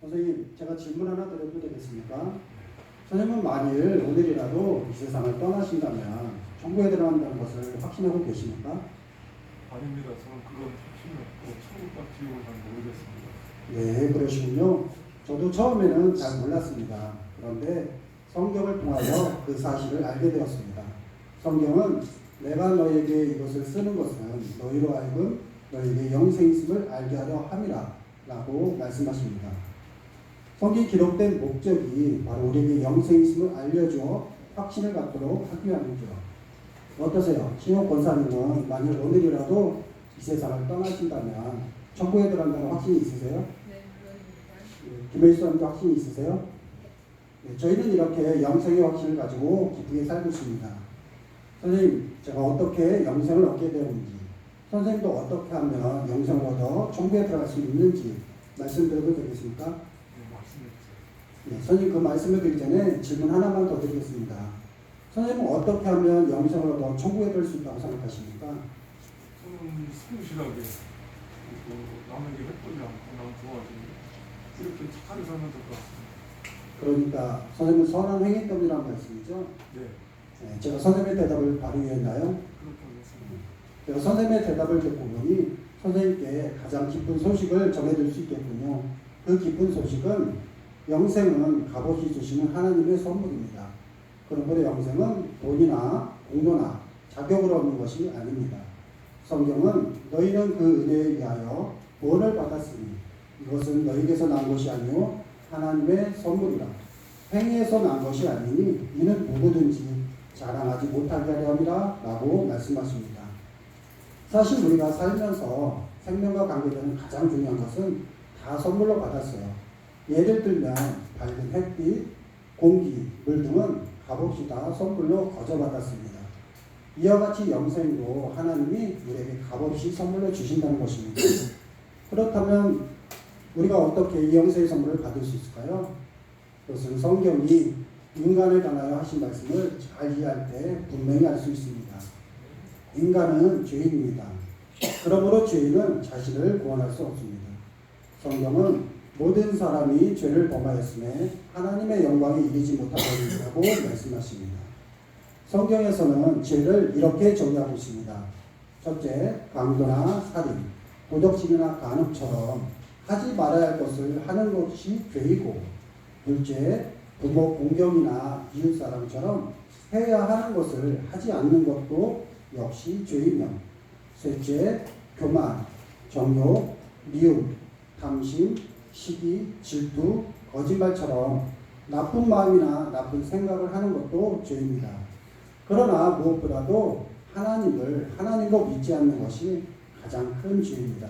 선생님, 제가 질문 하나 드려도 되겠습니까? 선생님은 만일 오늘이라도 이 세상을 떠나신다면 천국에 들어간다는 것을 확신하고 계십니까? 아닙니다. 저는 그런 확신이 없고 천국과 지옥을 잘 모르겠습니다. 네, 그러시군요. 저도 처음에는 잘 몰랐습니다. 그런데 성경을 통하여 그 사실을 알게 되었습니다. 성경은 내가 너에게 이것을 쓰는 것은 너희로 하여금 너에게 영생이 있음을 알게 하려 함이라 라고 말씀하십니다. 성경이 기록된 목적이 바로 우리에게 영생이 있음을 알려주어 확신을 갖도록 하기 위함이죠. 어떠세요? 신용 권사님은 만일 오늘이라도 이 세상을 떠나신다면 천국에 들어간다는 확신이 있으세요? 네, 그렇습니다. 김혜수님도 확신이 있으세요? 네, 저희는 이렇게 영생의 확신을 가지고 기쁘게 살고 있습니다. 선생님, 제가 어떻게 영생을 얻게 되었는지, 선생님도 어떻게 하면 영생을 얻어 천국에 들어갈 수 있는지 말씀드려도 되겠습니까? 네, 말씀해주세요. 네, 선생님 그 말씀을 드리기 전에 질문 하나만 더 드리겠습니다. 선생님은 어떻게 하면 영생을 얻어 천국에 들 수 있다고 생각하십니까? 저는 성실하게 그리고 남에게 헷갈리지 않고 남 좋아하지 이렇게 착하게 살면 될 것 같습니다. 그러니까 선생님은 선한 행위 때문이라는 말씀이죠? 네, 네, 제가 선생님의 대답을 발휘했나요? 그렇게 하겠습니다. 제가 선생님의 대답을 듣고 보니 선생님께 가장 기쁜 소식을 전해드릴 수 있겠군요. 그 기쁜 소식은 영생은 값없이 주시는 하나님의 선물입니다. 그러므로 영생은 돈이나 공로나 자격으로 얻는 것이 아닙니다. 성경은 너희는 그 은혜에 의하여 구원을 받았으니 이것은 너희에게서 난 것이 아니요 하나님의 선물이라. 행위에서 난 것이 아니니 이는 누구든지 자랑하지 못하게 하려 함이라 라고 말씀하십니다. 사실 우리가 살면서 생명과 관계되는 가장 중요한 것은 다 선물로 받았어요. 예를 들면 밝은 햇빛, 공기, 물 등은 값없이 다 선물로 거저받았습니다. 이와 같이 영생도 하나님이 우리에게 값없이 선물로 주신다는 것입니다. 그렇다면 우리가 어떻게 이 영생의 선물을 받을 수 있을까요? 그것은 성경이 인간을 관하여 하신 말씀을 잘 이해할 때 분명히 알 수 있습니다. 인간은 죄인입니다. 그러므로 죄인은 자신을 구원할 수 없습니다. 성경은 모든 사람이 죄를 범하였음에 하나님의 영광에 이르지 못하리라고 말씀하십니다. 성경에서는 죄를 이렇게 정의하고 있습니다. 첫째, 강도나 살인, 도적질이나 간음처럼 하지 말아야 할 것을 하는 것이 죄이고, 둘째, 부모 공경이나 이웃사람처럼 해야 하는 것을 하지 않는 것도 역시 죄이며, 셋째, 교만, 정욕, 미움, 탐심, 시기, 질투, 거짓말처럼 나쁜 마음이나 나쁜 생각을 하는 것도 죄입니다. 그러나 무엇보다도 하나님도 믿지 않는 것이 가장 큰 죄입니다.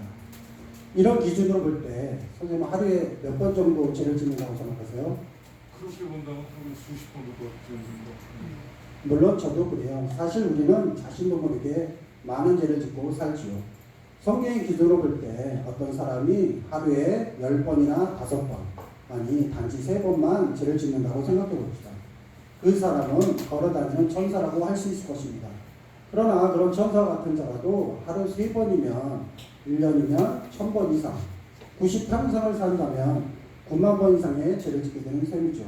이런 기준으로 볼 때 선생님 하루에 몇 번 정도 죄를 짓는다고 생각하세요? 그렇게 본다면 하루에 수십 번도 더 지어지는 것 같습니다. 물론 저도 그래요. 사실 우리는 자신도 모르게 많은 죄를 짓고 살지요. 성경의 기준으로 볼 때 어떤 사람이 하루에 10번이나 5번, 아니 단지 3번만 죄를 짓는다고 생각해 봅시다. 그 사람은 걸어다니는 천사라고 할 수 있을 것입니다. 그러나 그런 천사 같은 자라도 하루 3번이면 1년이면 1000번 이상, 90평생을 산다면 9만 번 이상의 죄를 짓게 되는 셈이죠.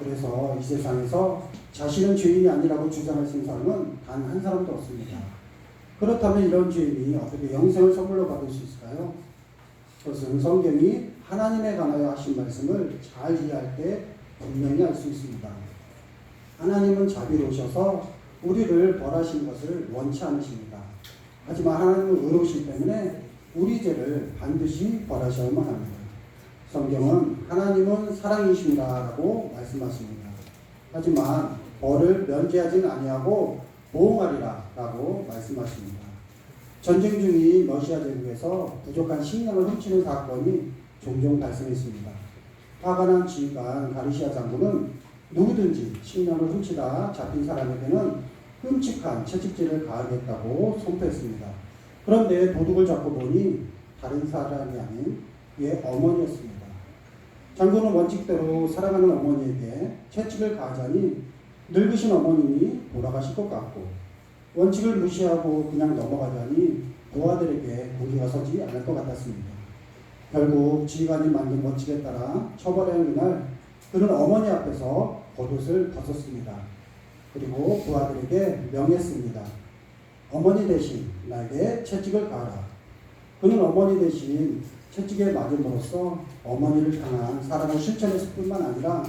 그래서 이 세상에서 자신은 죄인이 아니라고 주장할 수 있는 사람은 단 한 사람도 없습니다. 그렇다면 이런 죄인이 어떻게 영생을 선물로 받을 수 있을까요? 그것은 성경이 하나님에 관하여 하신 말씀을 잘 이해할 때 분명히 알 수 있습니다. 하나님은 자비로우셔서 우리를 벌하시는 것을 원치 않으십니다. 하지만 하나님은 의로우시기 때문에 우리 죄를 반드시 벌하셔야만 합니다. 성경은 하나님은 사랑이십니다라고 말씀하십니다. 하지만 벌을 면제하지는 아니하고 보응하리라라고 말씀하십니다. 전쟁 중인 러시아 제국에서 부족한 식량을 훔치는 사건이 종종 발생했습니다. 화가 난 지휘관 가르시아 장군은 누구든지 식량을 훔치다 잡힌 사람에게는 끔찍한 채찍질을 가하겠다고 선포했습니다. 그런데 도둑을 잡고 보니 다른 사람이 아닌 그의 어머니였습니다. 장군은 원칙대로 사랑하는 어머니에게 채찍을 가하자니 늙으신 어머님이 돌아가실 것 같고, 원칙을 무시하고 그냥 넘어가자니 부하들에게 무리가 서지 않을 것 같았습니다. 결국 지휘관이 만든 원칙에 따라 처벌하는 그날 그는 어머니 앞에서 겉옷을 벗었습니다. 그리고 부하들에게 명했습니다. 어머니 대신 나에게 채찍을 가하라. 그는 어머니 대신 채찍에 맞음으로써 어머니를 향한 사랑을 실천했을 뿐만 아니라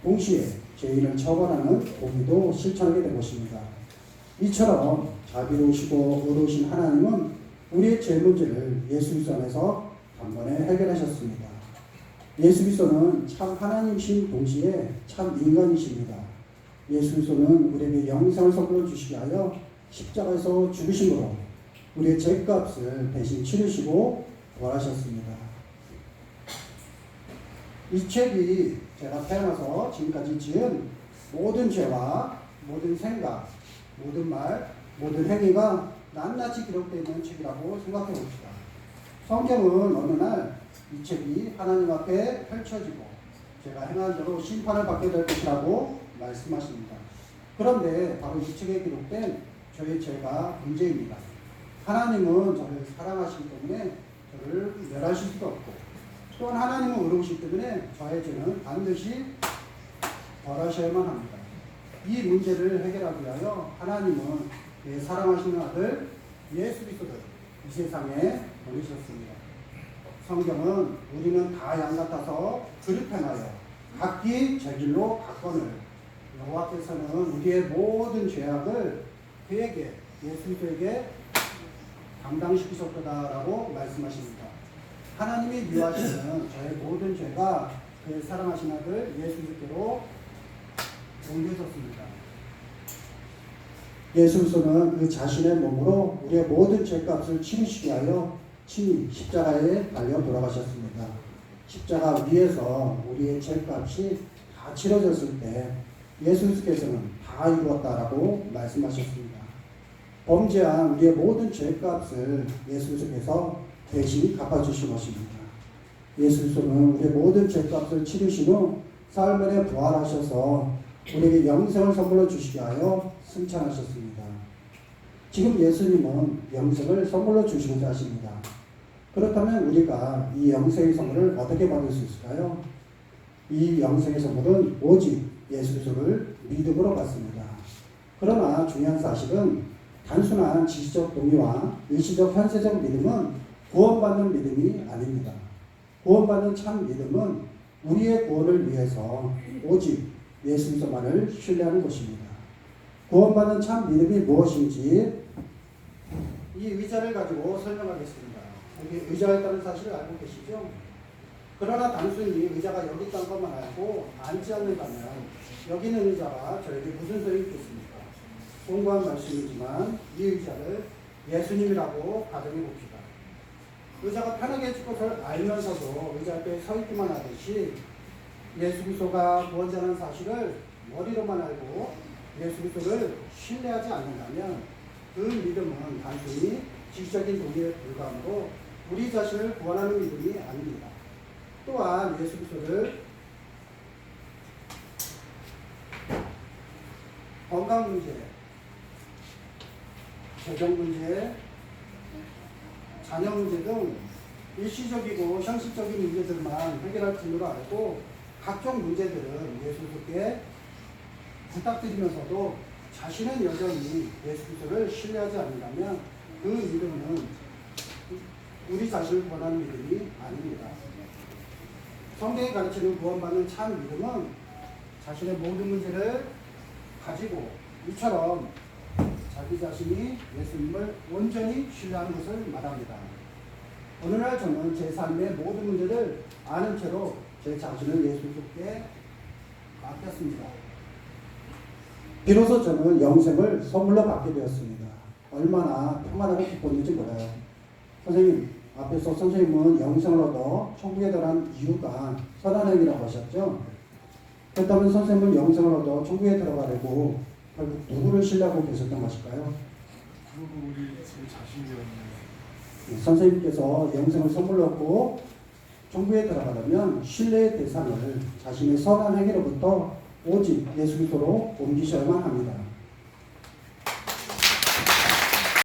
동시에 죄인을 처벌하는 공의도 실천하게 된 것입니다. 이처럼 자비로우시고 의로우신 하나님은 우리의 죄 문제를 예수 그리스도 안에서 단번에 해결하셨습니다. 예수 그리스도는 참 하나님이신 동시에 참 인간이십니다. 예수 그리스도는 우리에게 영생을 선물로 주시게 하여 십자가에서 죽으심으로 우리의 죄값을 대신 치르시고 부활하셨습니다. 이 책이 제가 태어나서 지금까지 지은 모든 죄와 모든 생각, 모든 말, 모든 행위가 낱낱이 기록되어 있는 책이라고 생각해 봅시다. 성경은 어느 날 이 책이 하나님 앞에 펼쳐지고 제가 행한 대로 심판을 받게 될 것이라고 말씀하십니다. 그런데 바로 이 책에 기록된 저의 죄가 문제입니다. 하나님은 저를 사랑하시기 때문에 저를 멸하실 수도 없고 또한 하나님은 의로우시기 때문에 저의 죄는 반드시 벌하셔야만 합니다. 이 문제를 해결하기 위하여 하나님은 내 사랑하시는 아들 예수 그리스도를 이 세상에 보내셨습니다. 성경은 우리는 다 양 같아서 그릇 행하여 각기 제 길로 갔거늘 여호와께서는 우리의 모든 죄악을 그에게 예수 그리스도에게 감당시키셨다라고 말씀하십니다. 하나님이 미워하시는 저의 모든 죄가 그의 사랑하신 아들 예수 그리스도로 옮겨졌습니다. 예수 그리스도는 그 자신의 몸으로 우리의 모든 죄값을 치르시게 하여 친히 십자가에 달려 돌아가셨습니다. 십자가 위에서 우리의 죄값이 다 치러졌을 때 예수 그리스도께서는 다 이루었다라고 말씀하셨습니다. 범죄한 우리의 모든 죄값을 예수 그리스도께서 대신 갚아주신 것입니다. 예수 그리스도는 우리의 모든 죄값을 치르신 후 사흘 만에 부활하셔서 우리에게 영생을 선물로 주시게 하여 승천하셨습니다. 지금 예수님은 영생을 선물로 주시고자 하십니다. 그렇다면 우리가 이 영생의 선물을 어떻게 받을 수 있을까요? 이 영생의 선물은 오직 예수 그리스도를 믿음으로 받습니다. 그러나 중요한 사실은 단순한 지식적 동의와 일시적 현세적 믿음은 구원받는 믿음이 아닙니다. 구원받는 참 믿음은 우리의 구원을 위해서 오직 예수 그리스도만을 신뢰하는 것입니다. 구원받는 참 믿음이 무엇인지 이 의자를 가지고 설명하겠습니다. 여기 의자가 있다는 사실을 알고 계시죠? 그러나 단순히 의자가 여기 있다는 것만 알고 앉지 않는다면 여기 있는 의자가 저에게 무슨 소용이 있겠습니까? 송구한 말씀이지만 이 의자를 예수님이라고 가정해 봅시다. 의자가 편하게 해줄 것을 알면서도 의자 앞에 서 있기만 하듯이 예수 그리스도가 구원자라는 사실을 머리로만 알고 예수 그리스도를 신뢰하지 않는다면 그 믿음은 단순히 지식적인 동의에 불과하므로 우리 자신을 구원하는 믿음이 아닙니다. 또한 예수 그리스도를 건강 문제, 재정 문제, 자녀 문제 등 일시적이고 현실적인 문제들만 해결할 줄로 알고 각종 문제들은 예수 그리스도께 부탁드리면서도 자신은 여전히 예수 그리스도를 신뢰하지 않는다면 그 믿음은 우리 자신을 구원하는 믿음이 아닙니다. 성경이 가르치는 구원받는 참 믿음은 자신의 모든 문제를 가지고 이처럼 자기 자신이 예수님을 온전히 신뢰하는 것을 말합니다. 어느 날 저는 제 삶의 모든 문제를 아는 채로 제 자신을 예수 그리스도께 맡겼습니다. 비로소 저는 영생을 선물로 받게 되었습니다. 얼마나 평안하고 기뻤는지 몰라요. 선생님, 앞에서 선생님은 영생을 얻어 천국에 들어간 이유가 선한 행위라고 하셨죠? 그렇다면 선생님은 영생을 얻어 천국에 들어가려고 결국 누구를 신뢰하고 계셨던 것일까요? 그리고 우리 제 자신이었네요. 선생님께서 영생을 선물로 얻고 천국에 들어가려면 신뢰의 대상을 자신의 선한 행위로부터 오직 예수 그리스도로 옮기셔야만 합니다.